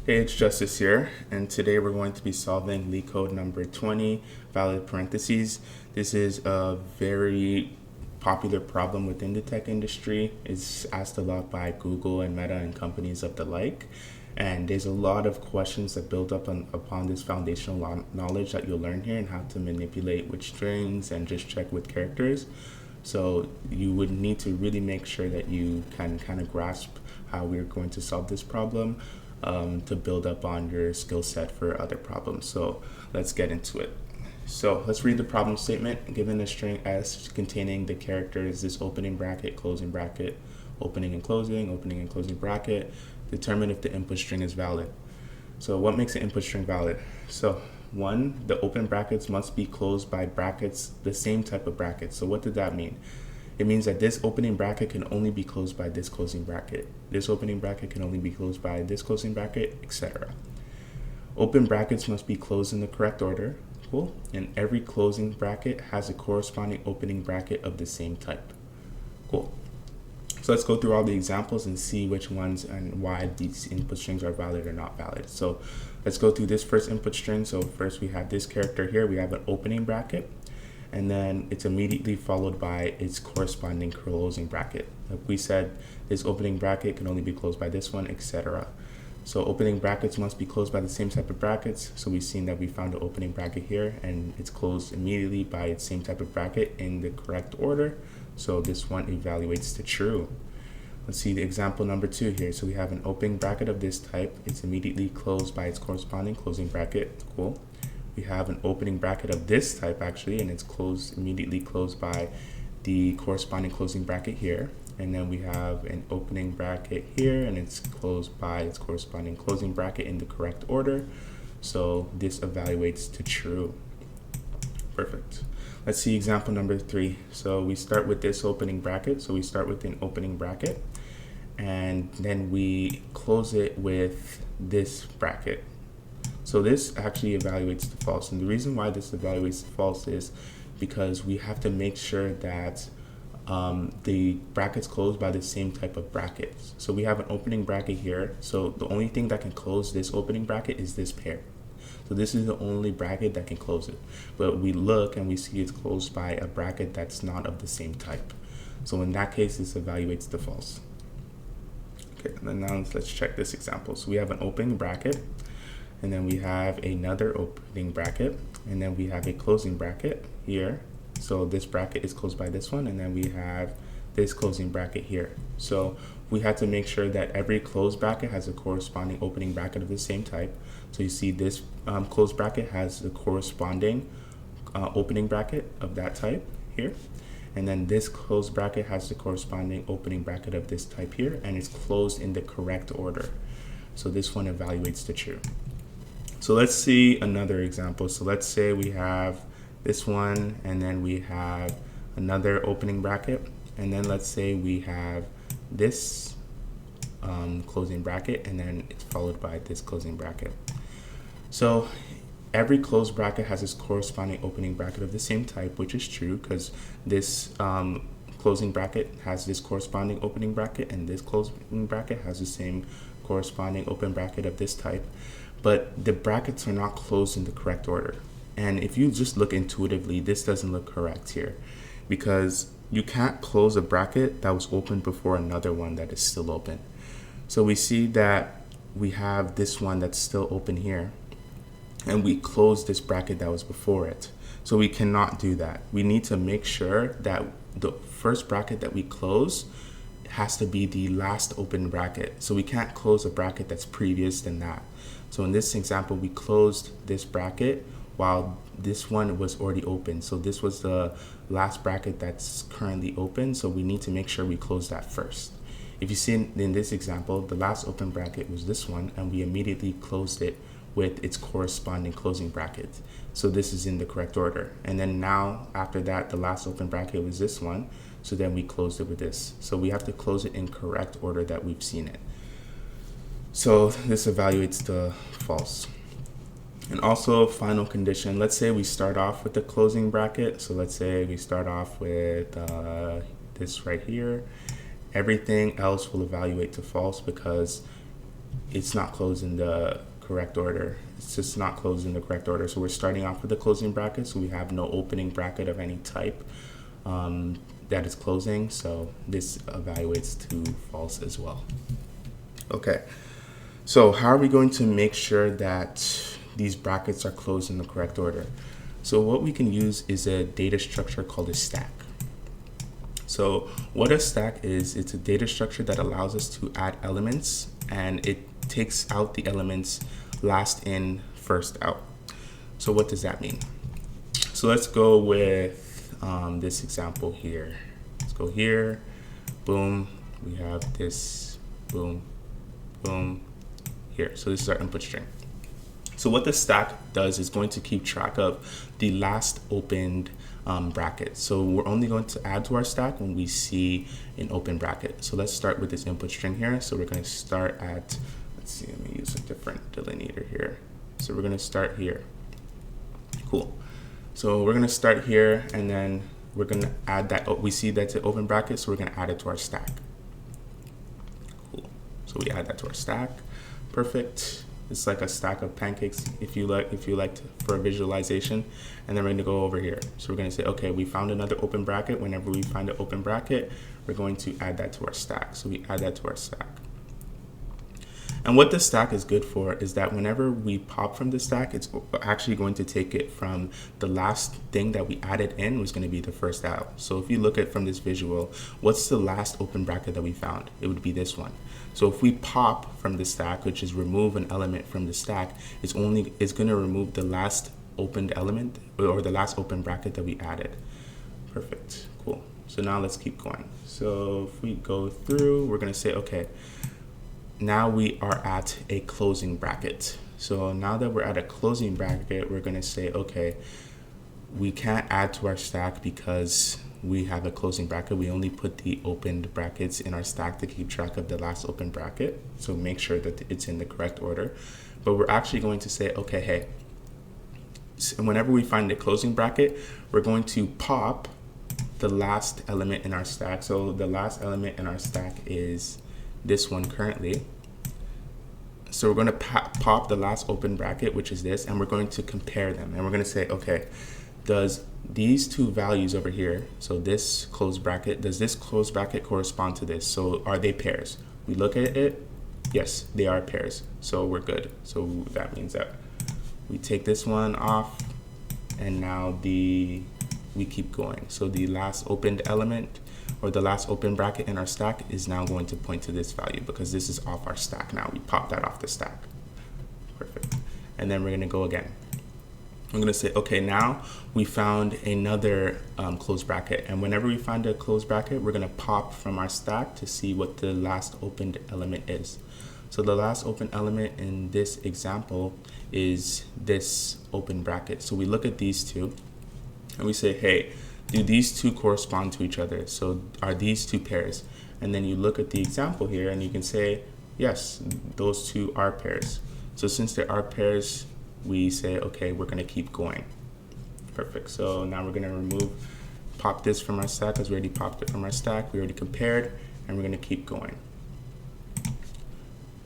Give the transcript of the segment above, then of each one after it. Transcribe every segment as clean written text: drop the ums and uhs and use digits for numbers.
Hey, it's Justice here, and today we're going to be solving Leetcode number 20, valid parentheses. This is a very popular problem within the tech industry. It's asked a lot by Google and Meta and companies of the like. And there's a lot of questions that build up upon this foundational knowledge that you'll learn here and how to manipulate with strings and just check with characters. So you would need to really make sure that you can kind of grasp how we're going to solve this problem to build up on your skill set for other problems. So let's get into it. So let's read the problem statement. Given a string S containing the characters this opening bracket, opening and closing bracket, determine if the input string is valid. So what makes an input string valid? So one, the open brackets must be closed by brackets, the same type of brackets. So what did that mean? It means that this opening bracket can only be closed by this closing bracket. This opening bracket can only be closed by this closing bracket, etc. Open brackets must be closed in the correct order. Cool. And every closing bracket has a corresponding opening bracket of the same type. Cool. So let's go through all the examples and see which ones and why these input strings are valid or not valid. So let's go through this first input string. So first we have this character here. We have an opening bracket, and then it's immediately followed by its corresponding closing bracket. Like we said, this opening bracket can only be closed by this one, etc. So opening brackets must be closed by the same type of brackets. So we've seen that we found the opening bracket here, and it's closed immediately by its same type of bracket in the correct order. So this one evaluates to true. Let's see the example number 2 here. So we have an opening bracket of this type. It's immediately closed by its corresponding closing bracket. Cool. We have an opening bracket of this type actually, and it's immediately closed by the corresponding closing bracket here. And then we have an opening bracket here, and it's closed by its corresponding closing bracket in the correct order. So this evaluates to true. Perfect. Let's see example number 3. So we start with this opening bracket. So we start with an opening bracket, and then we close it with this bracket. So this actually evaluates to false. And the reason why this evaluates to false is because we have to make sure that the brackets close by the same type of brackets. So we have an opening bracket here. So the only thing that can close this opening bracket is this pair. So this is the only bracket that can close it. But we look and we see it's closed by a bracket that's not of the same type. So in that case, this evaluates to false. Okay, and then now let's check this example. So we have an opening bracket, and then we have another opening bracket, and then we have a closing bracket here. So this bracket is closed by this one, and then we have this closing bracket here. So we had to make sure that every closed bracket has a corresponding opening bracket of the same type. So you see this closed bracket has the corresponding opening bracket of that type here. And then this closed bracket has the corresponding opening bracket of this type here, and it's closed in the correct order. So this one evaluates to true. So let's see another example. So let's say we have this one, and then we have another opening bracket, and then let's say we have this closing bracket, and then it's followed by this closing bracket. So every closed bracket has its corresponding opening bracket of the same type, which is true because this closing bracket has this corresponding opening bracket, and this closing bracket has the same corresponding open bracket of this type. But the brackets are not closed in the correct order. And if you just look intuitively, this doesn't look correct here, because you can't close a bracket that was open before another one that is still open. So we see that we have this one that's still open here, and we close this bracket that was before it. So we cannot do that. We need to make sure that the first bracket that we close has to be the last open bracket. So we can't close a bracket that's previous than that. So in this example, we closed this bracket while this one was already open. So this was the last bracket that's currently open. So we need to make sure we close that first. If you see in this example, the last open bracket was this one, and we immediately closed it with its corresponding closing bracket. So this is in the correct order. And then now after that, the last open bracket was this one. So then we closed it with this. So we have to close it in correct order that we've seen it. So this evaluates to false. And also final condition, let's say we start off with the closing bracket. So let's say we start off with this right here. Everything else will evaluate to false because it's not closed in the correct order. It's just not closed in the correct order. So we're starting off with the closing bracket, so we have no opening bracket of any type that is closing, so this evaluates to false as well. Okay, so how are we going to make sure that these brackets are closed in the correct order? So what we can use is a data structure called a stack. So what a stack is, it's a data structure that allows us to add elements, and it takes out the elements last in, first out. So what does that mean? So let's go with this example here. Let's go here, boom, we have this, boom, boom, here. So this is our input string. So what the stack does is going to keep track of the last opened bracket. So we're only going to add to our stack when we see an open bracket. So let's start with this input string here. So we're going to start at, let's see, let me use a different delineator here. So we're going to start here. Cool. So we're going to start here, and then we're going to add that. We see that's an open bracket, so we're going to add it to our stack. Cool. So we add that to our stack. Perfect. It's like a stack of pancakes, if you like for a visualization. And then we're going to go over here. So we're going to say, okay, we found another open bracket. Whenever we find an open bracket, we're going to add that to our stack. So we add that to our stack. And what the stack is good for is that whenever we pop from the stack, it's actually going to take it from the last thing that we added in was going to be the first out. So if you look at from this visual, what's the last open bracket that we found? It would be this one. So if we pop from the stack, which is remove an element from the stack, it's going to remove the last opened element or the last open bracket that we added. Perfect. Cool. So now let's keep going. So if we go through, we're going to say, okay, now we are at a closing bracket. So now that we're at a closing bracket, we're going to say, okay, we can't add to our stack because we have a closing bracket. We only put the opened brackets in our stack to keep track of the last open bracket. So make sure that it's in the correct order. But we're actually going to say, okay, hey, so whenever we find the closing bracket, we're going to pop the last element in our stack. So the last element in our stack is this one currently. So we're going to pop the last open bracket, which is this, and we're going to compare them. And we're going to say, okay, does these two values over here, so this closed bracket, does this closed bracket correspond to this? So are they pairs? We look at it, yes, they are pairs. So we're good. So that means that we take this one off, and now we keep going. So the last opened element or the last open bracket in our stack is now going to point to this value because this is off our stack now. We pop that off the stack. Perfect. And then we're going to go again. I'm going to say, okay, now we found another closed bracket. And whenever we find a closed bracket, we're going to pop from our stack to see what the last opened element is. So the last open element in this example is this open bracket. So we look at these two and we say, hey, do these two correspond to each other? So are these two pairs? And then you look at the example here and you can say, yes, those two are pairs. So since they are pairs, we say, okay, we're going to keep going. Perfect. So now we're going to pop this from our stack because we already popped it from our stack. We already compared, and we're going to keep going.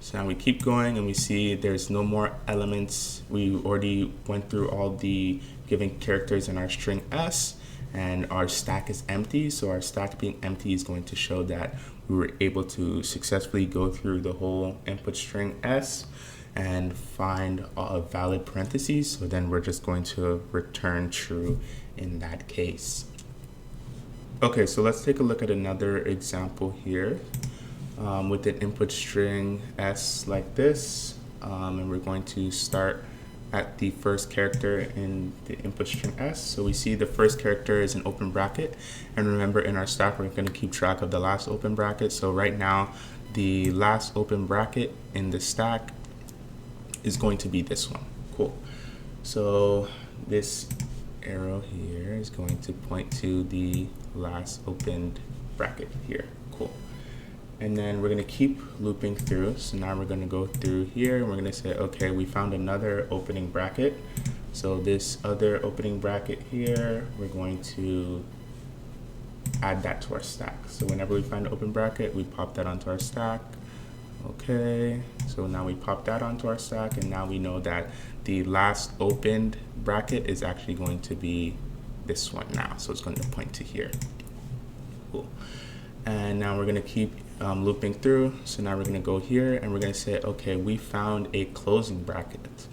So now we keep going and we see there's no more elements. We already went through all the given characters in our string S, and our stack is empty. So our stack being empty is going to show that we were able to successfully go through the whole input string S and find a valid parentheses. So then we're just going to return true in that case. Okay, so let's take a look at another example here with an input string S like this. And we're going to start at the first character in the input string S. So we see the first character is an open bracket. And remember, in our stack, we're going to keep track of the last open bracket. So right now, the last open bracket in the stack is going to be this one. Cool. So this arrow here is going to point to the last opened bracket here. Cool. And then we're going to keep looping through. So now we're going to go through here and we're going to say, okay, we found another opening bracket. So this other opening bracket here, we're going to add that to our stack. So whenever we find an open bracket, we pop that onto our stack. Okay, so now we pop that onto our stack, and now we know that the last opened bracket is actually going to be this one now. So it's going to point to here. Cool. And now we're going to keep looping through. So now we're going to go here and we're going to say, okay, we found a closing bracket.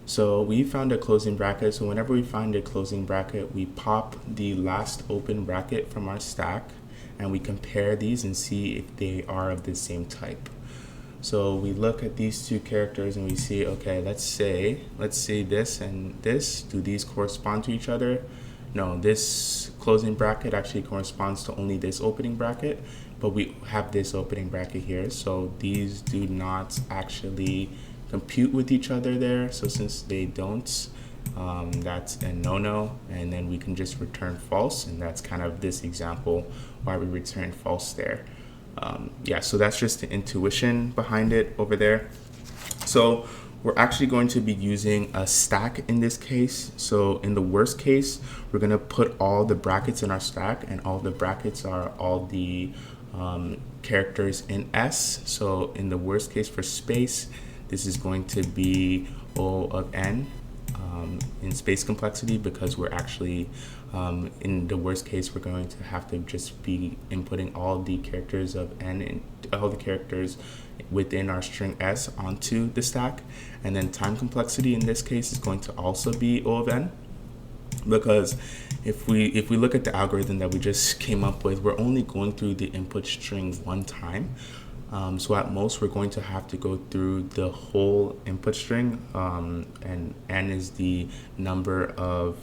So we found a closing bracket. So whenever we find a closing bracket, we pop the last open bracket from our stack and we compare these and see if they are of the same type. So we look at these two characters and we see, okay, let's say this and this, do these correspond to each other? No, this closing bracket actually corresponds to only this opening bracket, but we have this opening bracket here. So these do not actually compute with each other there. So since they don't, that's a no-no, and then we can just return false, and that's kind of this example why we return false there. Yeah, so that's just the intuition behind it over there. So we're actually going to be using a stack in this case. So in the worst case, we're going to put all the brackets in our stack, and all the brackets are all the characters in S. So in the worst case for space, this is going to be O of n in space complexity, because we're actually in the worst case, we're going to have to just be inputting all the characters of n and all the characters within our string S onto the stack. And then time complexity in this case is going to also be O of n, because if we look at the algorithm that we just came up with, we're only going through the input string one time. So at most, we're going to have to go through the whole input string, and n is the number of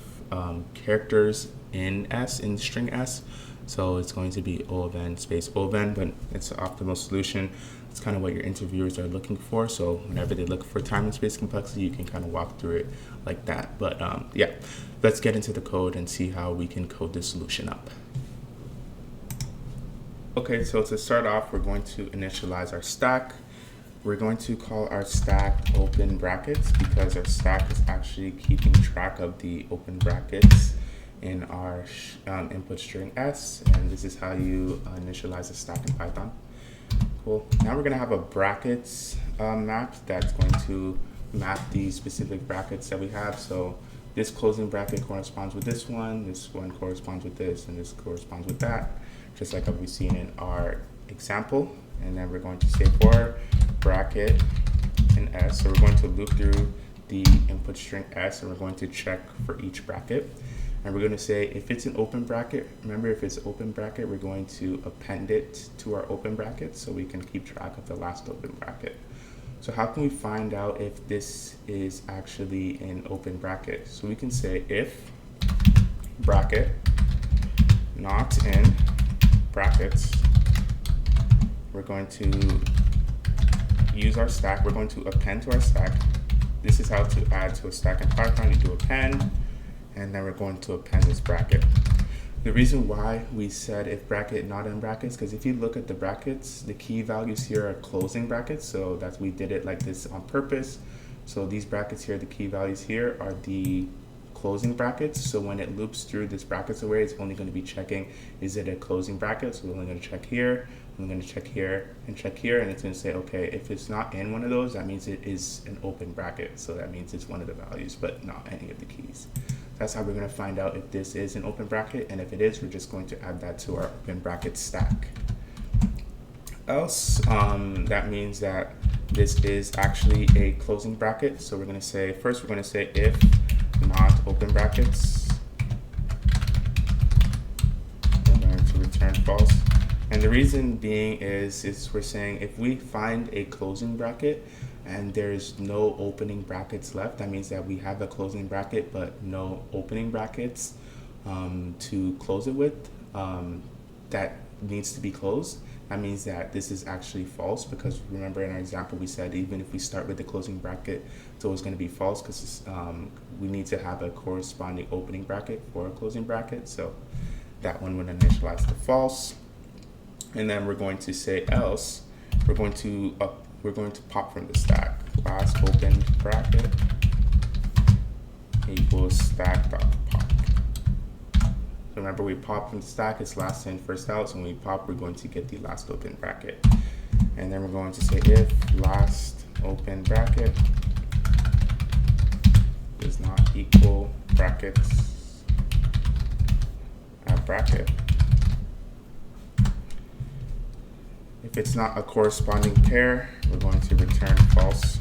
characters in S, in string S. So it's going to be O of n space O of n, but it's an optimal solution. It's kind of what your interviewers are looking for. So whenever they look for time and space complexity, you can kind of walk through it like that. But yeah, let's get into the code and see how we can code this solution up. Okay, so to start off, we're going to initialize our stack. We're going to call our stack open brackets, because our stack is actually keeping track of the open brackets in our input string S, and this is how you initialize a stack in Python. Cool. Now we're going to have a brackets map that's going to map the specific brackets that we have. So this closing bracket corresponds with this one corresponds with this, and this corresponds with that, just like we've seen in our example. And then we're going to say for bracket in S, so we're going to loop through the input string S, and we're going to check for each bracket. And we're going to say if it's an open bracket, remember, if it's open bracket, we're going to append it to our open bracket so we can keep track of the last open bracket. So how can we find out if this is actually an open bracket? So we can say if bracket not in brackets, we're going to use our stack. We're going to append to our stack. This is how to add to a stack in Python. You do append, and then we're going to append this bracket. The reason why we said if bracket not in brackets, because if you look at the brackets, the key values here are closing brackets. So that's, we did it like this on purpose. So these brackets here, the key values here are the closing brackets. So when it loops through this brackets array, it's only going to be checking, is it a closing bracket? So we're only going to check here, I'm going to check here, and it's going to say, okay, if it's not in one of those, that means it is an open bracket. So that means it's one of the values, but not any of the keys. That's how we're going to find out if this is an open bracket, and if it is, we're just going to add that to our open bracket stack. Else, that means that this is actually a closing bracket. So we're going to say, first we're going to say if not open brackets, we're going to return false. And the reason being is we're saying if we find a closing bracket and there's no opening brackets left, that means that we have a closing bracket but no opening brackets to close it with, that needs to be closed. That means that this is actually false, because remember in our example we said even if we start with the closing bracket, it's always going to be false, because we need to have a corresponding opening bracket for a closing bracket. So that one would initialize to false. And then we're going to say else, we're going to pop from the stack last open bracket equals stack.pop. So remember, we pop from the stack, it's last in, first out. So when we pop, we're going to get the last open bracket. And then we're going to say if last open bracket does not equal brackets at bracket. If it's not a corresponding pair, we're going to return false,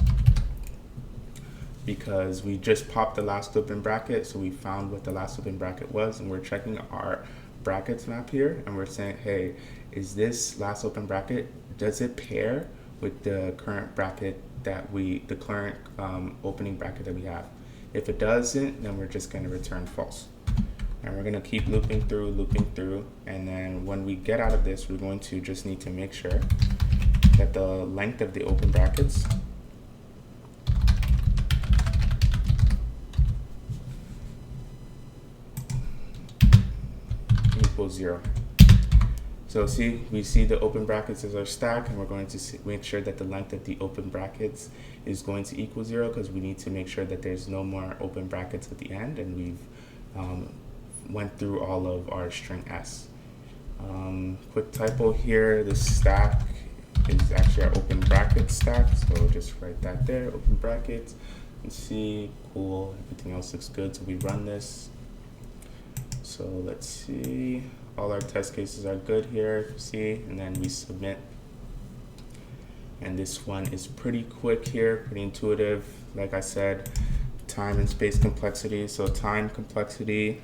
because we just popped the last open bracket, so we found what the last open bracket was, and we're checking our brackets map here, and we're saying, hey, is this last open bracket, does it pair with the current bracket that the current opening bracket that we have? If it doesn't, then we're just going to return false. And we're going to keep looping through, and then when we get out of this, we're going to just need to make sure that the length of the open brackets equals 0. So see, we see the open brackets as our stack, and we're going to make sure that the length of the open brackets is going to equal 0, because we need to make sure that there's no more open brackets at the end, and we've went through all of our string S. Quick typo here, this stack is actually our open bracket stack, so just write that there, open brackets, and see, cool, everything else looks good, so we run this. So let's see, all our test cases are good here, see, and then we submit. And this one is pretty quick here, pretty intuitive. Like I said, time and space complexity. So time complexity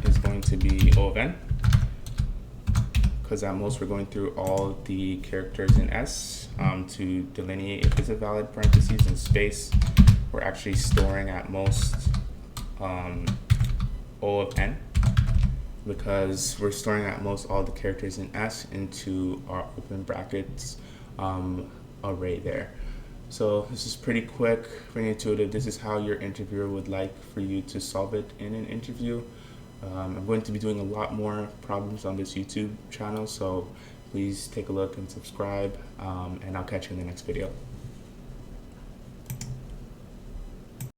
is going to be O of n, because at most we're going through all the characters in S to delineate if it's a valid parentheses. In space, we're actually storing at most O of n, because we're storing at most all the characters in S into our open brackets array there. So this is pretty quick, pretty intuitive. This is how your interviewer would like for you to solve it in an interview. I'm going to be doing a lot more problems on this YouTube channel, so please take a look and subscribe, and I'll catch you in the next video.